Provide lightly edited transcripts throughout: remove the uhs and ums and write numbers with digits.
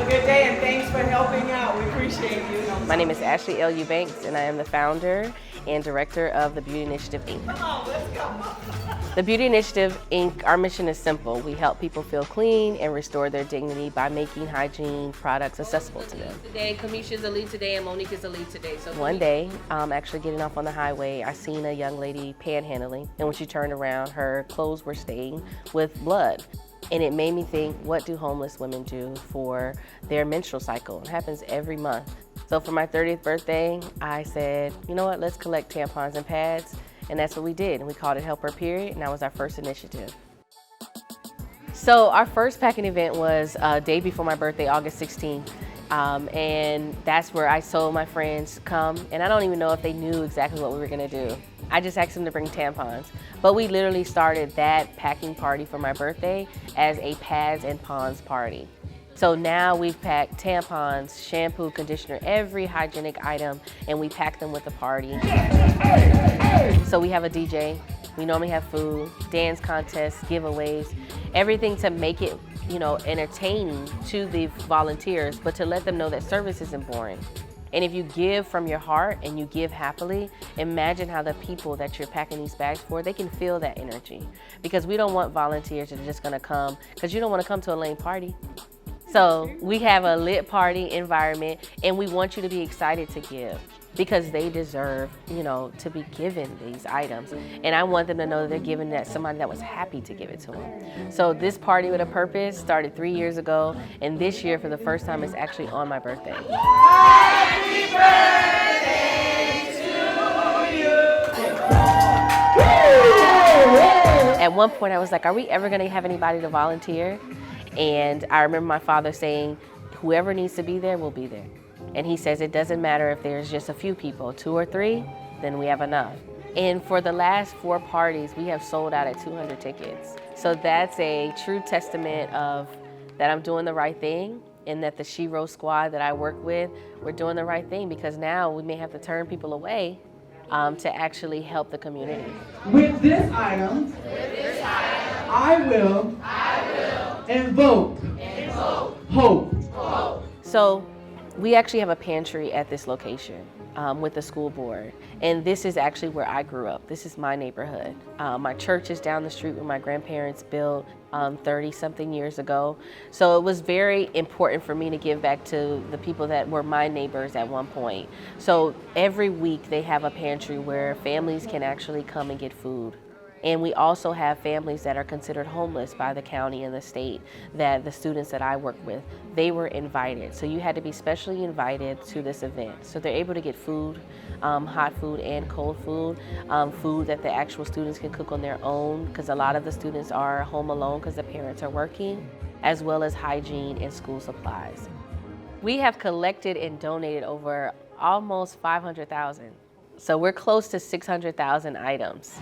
a good day, and thanks for helping out. We appreciate you. My name is Ashley L. Eubanks, and I am the founder and director of the Beauty Initiative, Inc. Come on, let's go. The Beauty Initiative, Inc., our mission is simple. We help people feel clean and restore their dignity by making hygiene products accessible to them. Today, Kamisha's the lead today, and Monique is the lead today. So One day, actually getting off on the highway, I seen a young lady panhandling, and when she turned around, her clothes were stained with blood. And it made me think, what do homeless women do for their menstrual cycle? It happens every month. So for my 30th birthday, I said, you know what, let's collect tampons and pads. And that's what we did. And we called it Help Her Period, and that was our first initiative. So our first packing event was a day before my birthday, August 16th. And that's where I told my friends come, and I don't even know if they knew exactly what we were gonna do. I just asked them to bring tampons. But we literally started that packing party for my birthday as a pads and pons party. So now we've packed tampons, shampoo, conditioner, every hygienic item, and we pack them with the party. So we have a DJ, we normally have food, dance contests, giveaways, everything to make it, entertaining to the volunteers, but to let them know that service isn't boring. And if you give from your heart and you give happily, imagine how the people that you're packing these bags for, they can feel that energy. Because we don't want volunteers that are just gonna come, because you don't wanna come to a lame party. So we have a lit party environment, and we want you to be excited to give, because they deserve, to be given these items. And I want them to know that they're giving that somebody that was happy to give it to them. So this Party with a Purpose started 3 years ago, and this year, for the first time, it's actually on my birthday. Happy birthday to you. At one point, I was like, are we ever gonna have anybody to volunteer? And I remember my father saying, whoever needs to be there will be there. And he says it doesn't matter if there's just a few people, 2 or 3, then we have enough. And for the last 4 parties, we have sold out at 200 tickets. So that's a true testament of that I'm doing the right thing, and that the Shero squad that I work with, we're doing the right thing, because now we may have to turn people away to actually help the community. With this item, I will invoke hope. So we actually have a pantry at this location with the school board. And this is actually where I grew up. This is my neighborhood. My church is down the street where my grandparents built 30-something years ago. So it was very important for me to give back to the people that were my neighbors at one point. So every week they have a pantry where families can actually come and get food. And we also have families that are considered homeless by the county and the state, that the students that I work with, they were invited. So you had to be specially invited to this event. So they're able to get food, hot food and cold food, food that the actual students can cook on their own, because a lot of the students are home alone because the parents are working, as well as hygiene and school supplies. We have collected and donated over almost 500,000. So we're close to 600,000 items.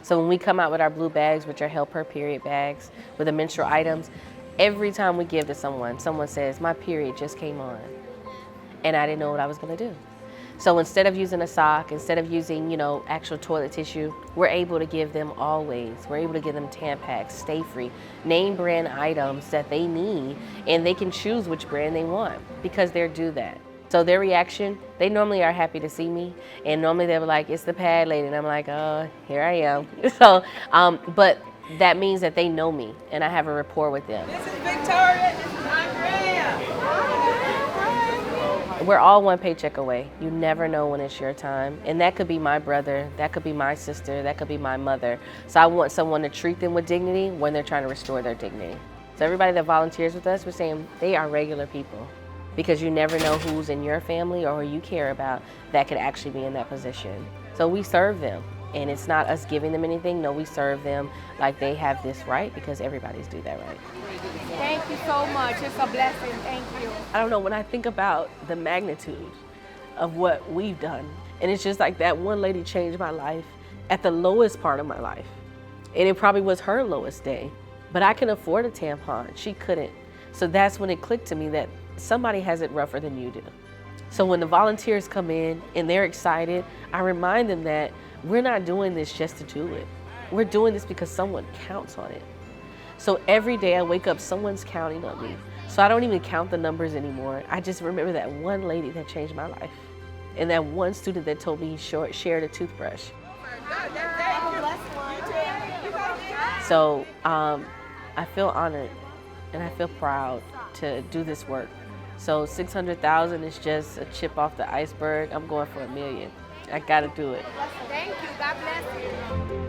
So when we come out with our blue bags, which are Help Her Period bags, with the menstrual items, every time we give to someone, someone says, my period just came on, and I didn't know what I was gonna do. So instead of using a sock, instead of using, actual toilet tissue, we're able to give them always. We're able to give them Tampax, Stay Free, name brand items that they need, and they can choose which brand they want, because they're due that. So their reaction, they normally are happy to see me, and normally they're like, it's the pad lady, and I'm like, oh, here I am. So, but that means that they know me, and I have a rapport with them. This is Victoria, this is Andrea. We're all one paycheck away. You never know when it's your time. And that could be my brother, that could be my sister, that could be my mother. So I want someone to treat them with dignity when they're trying to restore their dignity. So everybody that volunteers with us, we're saying they are regular people, because you never know who's in your family or who you care about that could actually be in that position. So we serve them, and it's not us giving them anything. No, we serve them like they have this right, because everybody's do that right. Thank you so much. It's a blessing. Thank you. I don't know, when I think about the magnitude of what we've done, and it's just like that one lady changed my life at the lowest part of my life. And it probably was her lowest day, but I can afford a tampon. She couldn't. So that's when it clicked to me that somebody has it rougher than you do. So when the volunteers come in and they're excited, I remind them that we're not doing this just to do it. We're doing this because someone counts on it. So every day I wake up, someone's counting on me. So I don't even count the numbers anymore. I just remember that one lady that changed my life. And that one student that told me he shared a toothbrush. So I feel honored and I feel proud to do this work. So 600,000 is just a chip off the iceberg. I'm going for $1 million. I gotta do it. Thank you. God bless you.